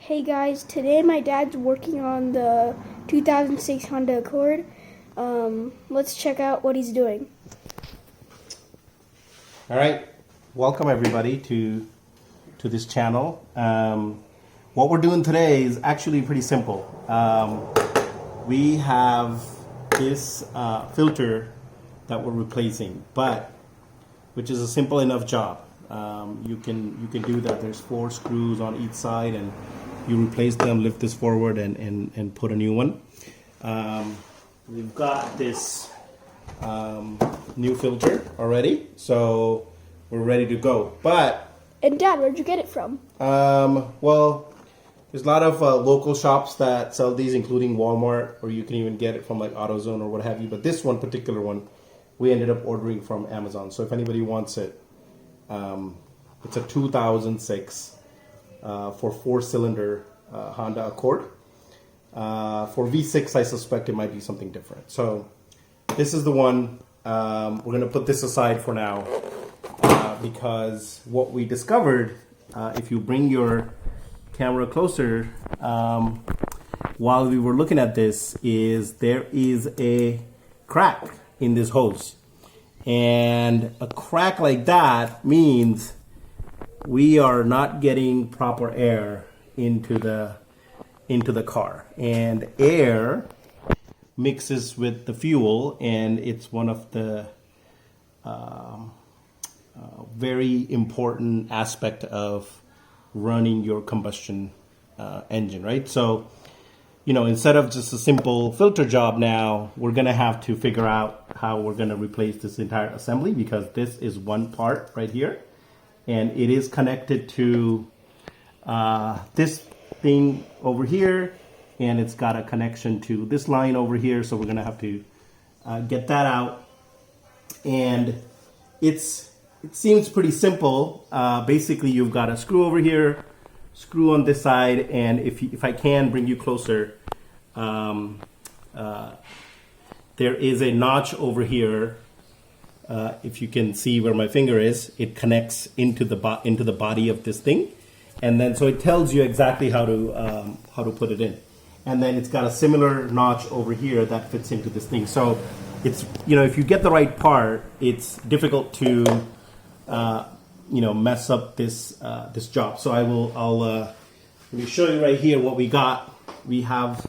Hey guys, today my dad's working on the 2006 Honda Accord. Let's check out what he's doing. All right, welcome everybody to this channel. What we're doing today is actually pretty simple. We have this filter that we're replacing, which is a simple enough job. You can do that. There's 4 screws on each side, and you replace them, lift this forward, and put a new one. We've got this new filter already, so we're ready to go. And Dad, where'd you get it from? Well, there's a lot of local shops that sell these, including Walmart, or you can even get it from like AutoZone or what have you. But this particular one, we ended up ordering from Amazon. So if anybody wants it, it's a 2006 for 4-cylinder Honda Accord. For V6, I suspect it might be something different. So this is the one. We're going to put this aside for now because what we discovered, if you bring your camera closer, while we were looking at this, is there is a crack in this hose. And a crack like that means we are not getting proper air into the car, and air mixes with the fuel, and it's one of the very important aspect of running your combustion engine, right? So, instead of just a simple filter job, now we're gonna have to figure out how we're gonna replace this entire assembly, because this is one part right here, and it is connected to this thing over here, and it's got a connection to this line over here. So we're gonna have to get that out, and it seems pretty simple. Basically, you've got a screw over here, screw on this side, and if I can bring you closer, there is a notch over here. If you can see where my finger is, it connects into the body of this thing, and then so it tells you exactly how to put it in. And then it's got a similar notch over here that fits into this thing. So it's, if you get the right part, it's difficult to mess up this job. So I'll let me show you right here what we got. We have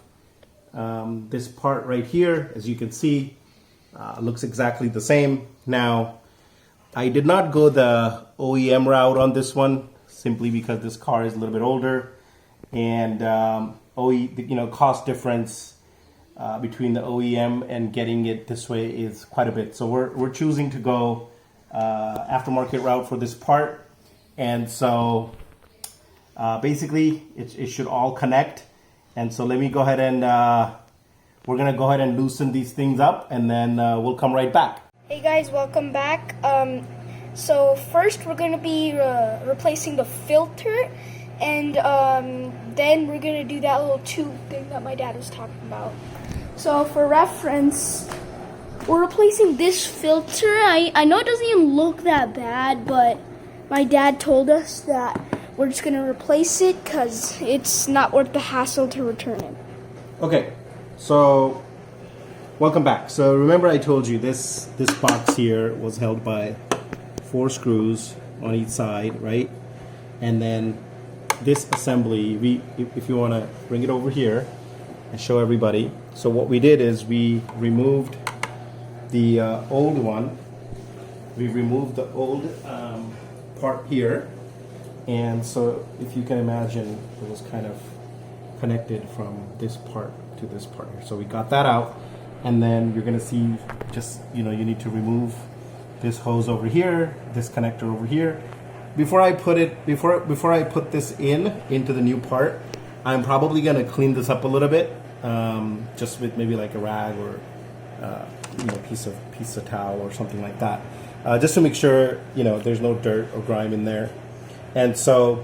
this part right here, as you can see. Looks exactly the same. Now, I did not go the OEM route on this one, simply because this car is a little bit older, and cost difference between the OEM and getting it this way is quite a bit. So we're choosing to go aftermarket route for this part, and so basically it should all connect. And so let me go ahead and we're gonna go ahead and loosen these things up, and then we'll come right back. Hey guys, welcome back. So first we're gonna be replacing the filter, and then we're gonna do that little tube thing that my dad was talking about. So for reference, we're replacing this filter. I know it doesn't even look that bad, but my dad told us that we're just gonna replace it because it's not worth the hassle to return it. Okay, so welcome back. So remember I told you this box here was held by 4 screws on each side, right? And then this assembly, if you want to bring it over here and show everybody. So what we did is we removed the old one. We removed the old part here, and so if you can imagine, it was kind of connected from this part to this part here. So we got that out, and then you're gonna see just, you need to remove this hose over here, this connector over here. Before I put this into the new part, I'm probably gonna clean this up a little bit, just with maybe like a rag or piece of towel or something like that, just to make sure there's no dirt or grime in there. And so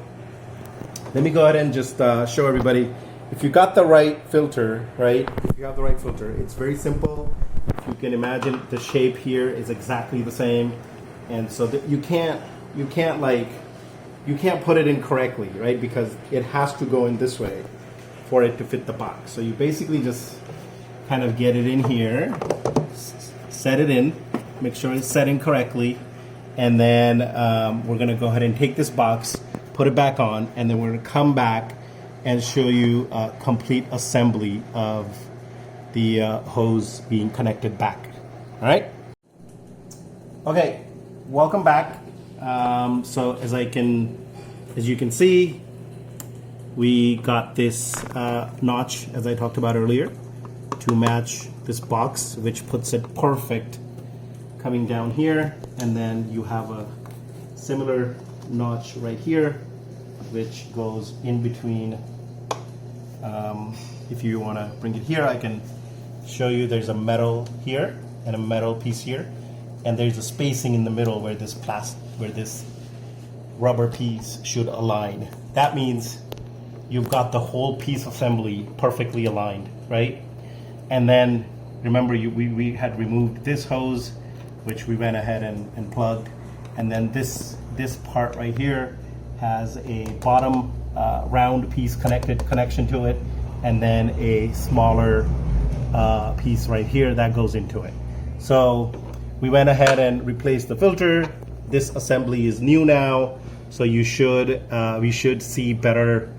let me go ahead and just show everybody. If you got the right filter, right? If you have the right filter, it's very simple. If you can imagine, the shape here is exactly the same, and so you can't like you can't put it in correctly, right? Because it has to go in this way for it to fit the box. So you basically just kind of get it in here, set it in, make sure it's set in correctly, and then we're gonna go ahead and take this box, put it back on, and then we're gonna come back and show you a complete assembly of the hose being connected back. All right? Okay, welcome back. So as you can see, we got this notch, as I talked about earlier, to match this box, which puts it perfect coming down here. And then you have a similar notch right here, which goes in between. If you want to bring it here, I can show you. There's a metal here and a metal piece here, and there's a spacing in the middle where this rubber piece should align. That means you've got the whole piece assembly perfectly aligned, right? And then remember, we had removed this hose, which we went ahead and plugged, and then this part right here has a bottom round piece connection to it, and then a smaller piece right here that goes into it. So we went ahead and replaced the filter. This assembly is new now, so we should see better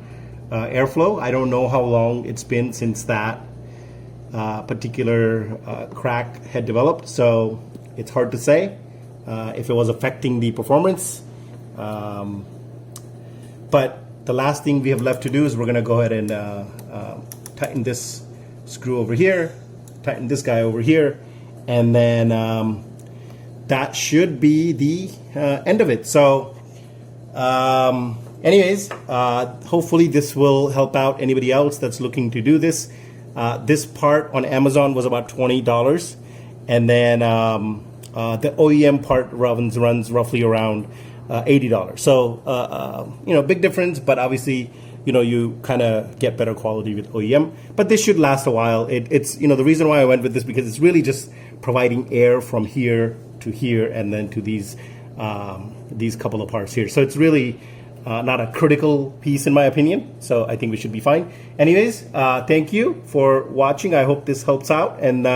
airflow. I don't know how long it's been since that particular crack had developed, so it's hard to say if it was affecting the performance. But the last thing we have left to do is we're going to go ahead and tighten this screw over here, tighten this guy over here, and then that should be the end of it. So anyways, hopefully this will help out anybody else that's looking to do this. This part on Amazon was about $20, and then the OEM part runs roughly around $80. So big difference, but obviously you kind of get better quality with OEM. But this should last a while. It's the reason why I went with this, because it's really just providing air from here to here and then to these couple of parts here. So it's really not a critical piece in my opinion. So I think we should be fine. Anyways, thank you for watching. I hope this helps out. And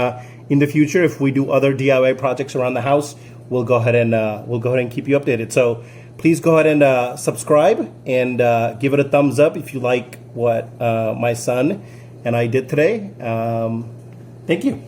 in the future, if we do other DIY projects around the house, we'll go ahead and keep you updated. So please go ahead and subscribe and give it a thumbs up if you like what my son and I did today. Thank you.